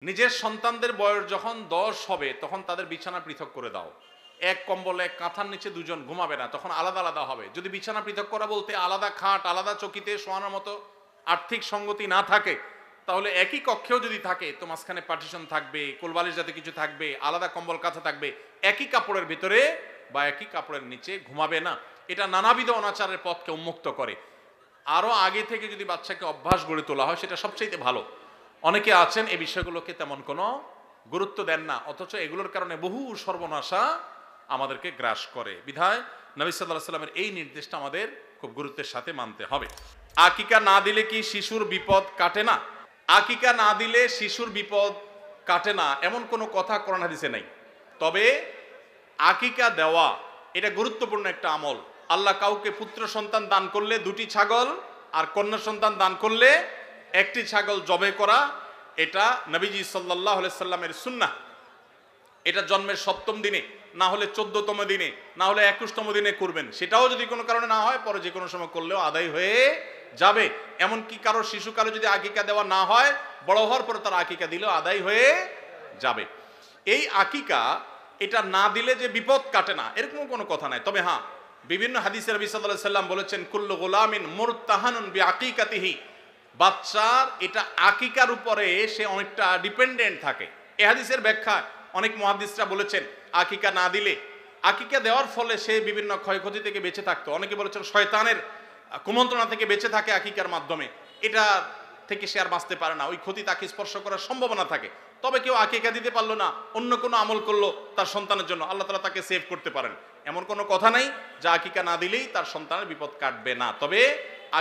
নিজের সন্তানদের বয়স যখন 10 হবে তখন তাদের বিছানা পৃথক করে দাও। এক কম্বলে এক কাঁথার নিচে দুজন ঘুমাবে না, তখন আলাদা আলাদা হবে। যদি বিছানা পৃথক করা বলতে আলাদা খাট, আলাদা চকিতে শোয়ানোর মতো আর্থিক সঙ্গতি না থাকে, তাহলে একই কক্ষেও যদি থাকে তো মাঝখানে পার্টিশন থাকবে, কোলবালিশ যাতে কিছু থাকবে, আলাদা কম্বল কাঁথা থাকবে, একই কাপড়ের ভিতরে বা একই কাপড়ের নিচে ঘুমাবে না। এটা নানাবিধ অনাচারের পথকে উন্মুক্ত করে। আরও আগে থেকে যদি বাচ্চাকে অভ্যাস গড়ে তোলা হয় সেটা সবচেয়ে ভালো। অনেকে আছেন এই বিষয়গুলোকে তেমন কোনো গুরুত্ব দেন না, অথচ এগুলোর কারণে বহু সর্বনাশা আমাদেরকে গ্রাস করে। বিধায় নবী সাল্লাল্লাহু আলাইহি ওয়াসাল্লামের এই নির্দেশটা আমাদের খুব গুরুত্বের সাথে মানতে হবে। আকিকা না দিলে কি শিশুর বিপদ কাটে না? আকিকা না দিলে শিশুর বিপদ কাটে না এমন কোনো কথা কোরআন হাদিসে নেই। তবে আকিকা দেওয়া এটা গুরুত্বপূর্ণ একটা আমল। আল্লাহ কাউকে পুত্র সন্তান দান করলে 2টি ছাগল, আর কন্যা সন্তান দান করলে 1টি ছাগল জবে করা, এটা নবীজি সাল্লাল্লাহু আলাইহি সাল্লামের সুন্নাহ। এটা জন্মের 7ম দিনে, না হলে 14তম দিনে, না হলে 21তম দিনে করবেন। সেটাও যদি কোনো কারণে না হয় পরে যে কোনো সময় করলেও আদায় হয়ে যাবে। এমনকি কারো শিশুকালে যদি আকিকা দেওয়া না হয়, বড় হওয়ার পরে তার আকিকা দিলেও আদায় হয়ে যাবে। এই আকিকা এটা না দিলে যে বিপদ কাটে না এরকম কোনো কথা নাই। তবে হ্যাঁ, বিভিন্ন হাদিসে নবী সাল্লাল্লাহু আলাইহি সাল্লাম বলেছেন কুল্লু গুলামিন মুরতাহানুন বিআকিকাতিহি, বাচ্চার এটা আকিকার উপরে সে অনেকটা ডিপেন্ডেন্ট থাকে। এই হাদিসের ব্যাখ্যা অনেক মুহাদ্দিসরা বলেছেন আকিকা না দিলে, আকিকা দেওয়ার ফলে সে বিভিন্ন ক্ষয়ক্ষতি থেকে বেঁচে থাকতো। অনেকে বলেছেন শয়তানের কুমন্ত্রণা থেকে বেঁচে থাকে আকিকার মাধ্যমে, এটা থেকে সে আর বাঁচতে পারে না, ওই ক্ষতি তাকে স্পর্শ করার সম্ভাবনা থাকে। তবে কেউ আকিকা দিতে পারলো না, অন্য কোনো আমল করলো তার সন্তানের জন্য, আল্লাহ তাআলা তাকে সেভ করতে পারেন। এমন কোনো কথা নাই যে আকিকা না দিলেই তার সন্তানের বিপদ কাটবে না। তবে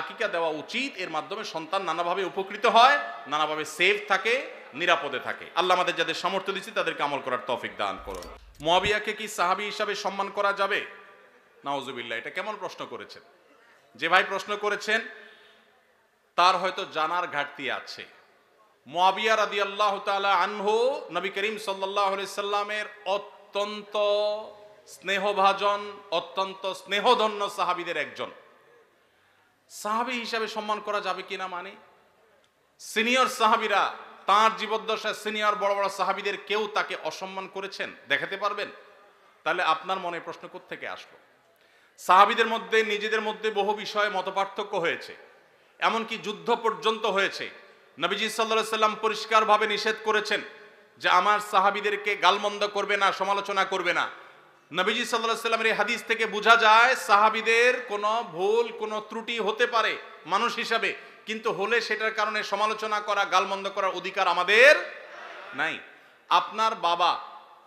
আকিকা দেওয়া উচিত, এর মাধ্যমে সন্তান নানাভাবে উপকৃত হয়, নানাভাবে সেভ থাকে, নিরাপদে থাকে। আল্লাহ আমাদের যাদের সামর্থ্য দিচ্ছে তাদেরকে আমল করার তৌফিক দান করুন। মুয়াবিয়াকে কি সাহাবী হিসাবে সম্মান করা যাবে? নাউজুবিল্লাহ, এটা কেমন প্রশ্ন করেছেন? যে ভাই প্রশ্ন করেছেন তার হয়তো জানার ঘাটতি আছে। মুয়াবিয়া রাদিয়াল্লাহু তাআলা আনহু নবী করিম সাল্লাল্লাহু আলাইহি সাল্লামের অত্যন্ত স্নেহভাজন, অত্যন্ত স্নেহধন্য সাহাবীদের একজন। সাহাবী হিসাবে সম্মান করা যাবে কিনা মানে সিনিয়র সাহাবীরা তার জীবদ্দশায় সিনিয়র বড় বড় সাহাবীদের কেউ তাকে অসম্মান করেছেন দেখাতে পারবেন? তাহলে আপনার মনে প্রশ্ন কোত্থেকে আসলো? সাহাবীদের মধ্যে নিজেদের মধ্যে বহু বিষয়ে মতপার্থক্য হয়েছে, এমনকি যুদ্ধ পর্যন্ত হয়েছে। নবীজি সাল্লাল্লাহু আলাইহি সাল্লাম পরিষ্কারভাবে নিষেধ করেছেন যে আমার সাহাবীদেরকে গালমন্দ করবে না, সমালোচনা করবে না। নবীজি সাল্লাল্লাহু আলাইহি সাল্লামের এই হাদিস থেকে বোঝা যায় সাহাবীদের কোনো ভুল, কোনো ত্রুটি হতে পারে মানুষ হিসাবে, কিন্তু হলে সেটার কারণে সমালোচনা করা, গালমন্দ করার অধিকার আমাদের নাই। আপনার বাবা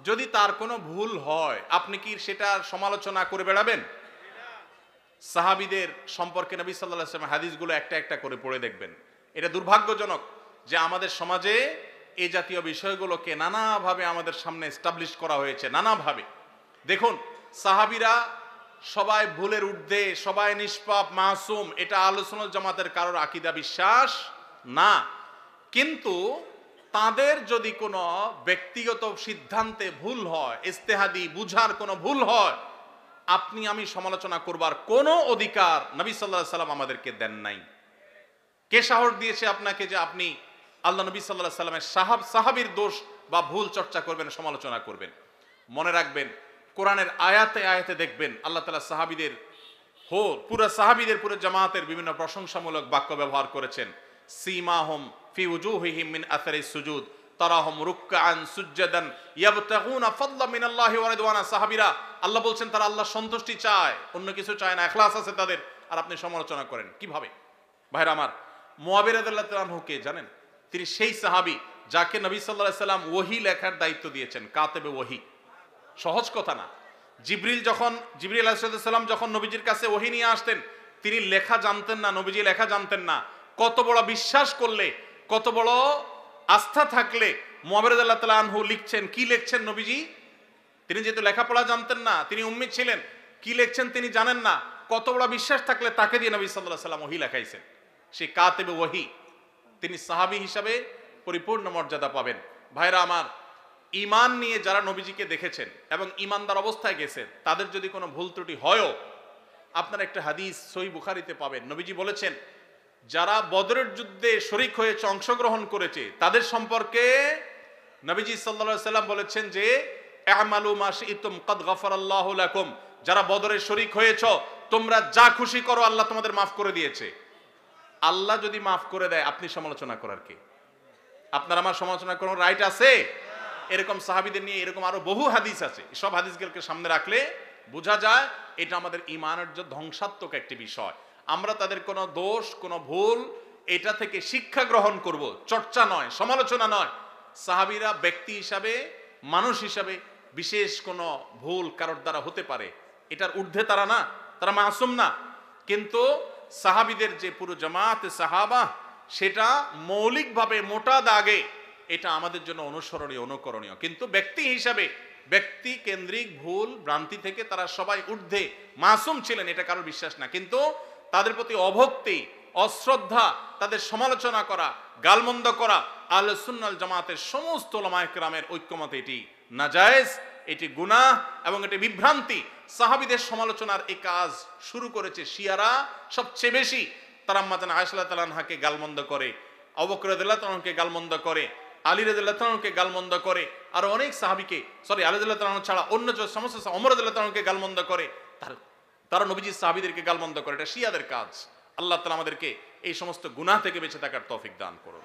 যদি তার কোনো ভুল হয় আপনি কি সেটার সমালোচনা করে বেড়াবেন? সাহাবীদের সম্পর্কে নবী সাল্লাল্লাহু আলাইহি ওয়াসাল্লাম হাদিসগুলো একটা একটা করে পড়ে দেখবেন। এটা দুর্ভাগ্যজনক যে আমাদের সমাজে এই জাতীয় বিষয়গুলোকে নানাভাবে আমাদের সামনে এস্টাবলিশ করা হয়েছে, নানাভাবে। দেখুন, সাহাবীরা সবাই ভুলের ঊর্ধ্বে, সবাই নিষ্পাপ, মাসুম, এটা আহলে সুন্নাত জামাতের কারোর আকীদা বিশ্বাস না। কিন্তু তাদের যদি কোনো ব্যক্তিগত সিদ্ধান্তে ভুল হয়, ইজতিহাদি বুঝার কোনো ভুল হয়, আপনি আমি সমালোচনা করবার কোনো অধিকার নবী সাল্লাল্লাহু আলাইহি সাল্লাম আমাদেরকে দেন নাই। কে সাহস দিয়েছে আপনাকে যে আপনি আল্লাহ নবী সাল্লাল্লাহু আলাইহি সাল্লামের সাহাবীর দোষ বা ভুল চর্চা করবেন, সমালোচনা করবেন? মনে রাখবেন, কোরআনের আয়াতে আয়াতে দেখবেন আল্লাহ তাআলা সাহাবীদের পুরো সাহাবীদের, পুরো জামাতের বিভিন্ন প্রশংসামূলক বাক্য ব্যবহার করেছেন। সীমাহুম ফি উজুহিহিম মিন আসারিস সুজুদ তারাহুম রুকআন সুজদান ইয়াবতাগুনা ফাদলা মিনাল্লাহি ওয়া রিদওয়ানা। সাহাবীরা আল্লাহ বলছেন তারা আল্লাহর সন্তুষ্টি চায়, অন্য কিছু চায় না, ইখলাস আছে তাদের, আর আপনি সমালোচনা করেন কিভাবে? ভাইরা আমার, মুয়াবিয়া রাদিয়াল্লাহু তাআলা আনহু কে জানেন? তিনি সেই সাহাবী যাকে নবী সাল্লাল্লাহু আলাইহি সাল্লাম ওহী লেখার দায়িত্ব দিয়েছেন, কাতেবে ওহী। সহজ কথা না। জিবরিল আলাইহিস সালাম যখন নবীজির কাছে ওহী নিয়ে আসতেন, তিনি লেখা জানতেন না, নবীজি লেখা জানতেন না। কত বড় বিশ্বাস করলে, কত বড় আস্থা থাকলে মুয়াবিয়া রাদিয়াল্লাহু তাআলা আনহু লিখছেন, কি লিখছেন নবীজি? তিনি যেহেতু লেখাপড়া জানতেন না, তিনি উম্মি ছিলেন, কি লিখছেন তিনি জানেন না, কত বড় বিশ্বাস থাকলে তাকে দিয়ে নবী সাল্লাল্লাহু আলাইহি সাল্লাম ওহী লেখাইছেন। সেই কাতেবে ওহী, তিনি সাহাবী হিসাবে পরিপূর্ণ মর্যাদা পাবেন। ভাইরা আমার, ঈমান নিয়ে যারা নবীজিকে দেখেছেন এবং ঈমানদার অবস্থায় গেছেন, তাদের যদি কোনো ভুল ত্রুটি হয়ও, আপনার একটা হাদিস সহিহ বুখারীতে পাবেন। নবীজি বলেছেন যারা বদরের যুদ্ধে শরীক হয়েছে, অংশগ্রহণ করেছে, তাদের সম্পর্কে নবীজি সাল্লাল্লাহু আলাইহি সাল্লাম বলেছেন যে আমালু মা শি'তুম কাদ গাফারাল্লাহু লাকুম, যারা বদরে শরীক হয়েছ তোমরা যা খুশি করো আল্লাহ তোমাদের মাফ করে দিয়েছে। আল্লাহ যদি মাফ করে দেয় আপনি সমালোচনা করার কে? আপনার আমার সমালোচনা করার রাইট আছে? এরকম সাহাবীদের নিয়ে এরকম আরো বহু হাদিস আছে, সব হাদিসগুলোকে সামনে রাখলে বোঝা যায় এটা আমাদের ঈমানের যে ধ্বংসাত্মক একটি বিষয়। আমরা তাদের কোনো দোষ কোনো ভুল এটা থেকে শিক্ষা গ্রহণ করব, চর্চা নয়, সমালোচনা নয়। সাহাবীরা ব্যক্তি হিসাবে মানুষ হিসাবে বিশেষ কোনো ভুল কারোর দ্বারা হতে পারে, এটার ঊর্ধ্বে তারা না, তারা মাসুম না। কিন্তু সাহাবীদের যে পুরো জামাতে সাহাবা সেটা মৌলিকভাবে মোটা দাগে এটা আমাদের জন্য অনুসরণীয় অনুকরণীয়। কিন্তু ব্যক্তি হিসাবে ব্যক্তি কেন্দ্রিক ভুল ভ্রান্তি থেকে তারা সবাই ঊর্ধ্বে মাসুম ছিলেন, এটা কারোর বিশ্বাস না। কিন্তু তাদের প্রতি অভক্তি অশ্রদ্ধা, তাদের সমালোচনা করা, গালমন্দ করা আহলে সুন্নাত জামাতের সমস্ত উলামায়ে কেরামের ঐক্যমতে এটি নাজায়েজ, এটি গুনাহ এবং এটি বিভ্রান্তি। সাহাবীদের সমালোচনার এই কাজ শুরু করেছে শিয়ারা সবচেয়ে বেশি। তারা আম্মা জান আয়েশা রাদিয়াল্লাহু তাআলাকে গালমন্দ করে, আবু বকর রাদিয়াল্লাহু তাআলাকে গালমন্দ করে, আলী রাদিয়াল্লাহু তাআলাকে গালমন্দ করে, আর অনেক সাহাবীকে আলী রাদিয়াল্লাহু তাআলা ছাড়া অন্য যে সমস্ত ওমর রাদিয়াল্লাহু তাআলাকে গালমন্দ করে, তারা নবীজির সাহাবীদেরকে গালমন্দ করে। এটা শিয়াদের কাজ। আল্লাহ তাআলা আমাদেরকে এই সমস্ত গুনাহ থেকে বেঁচে থাকার তৌফিক দান করুন।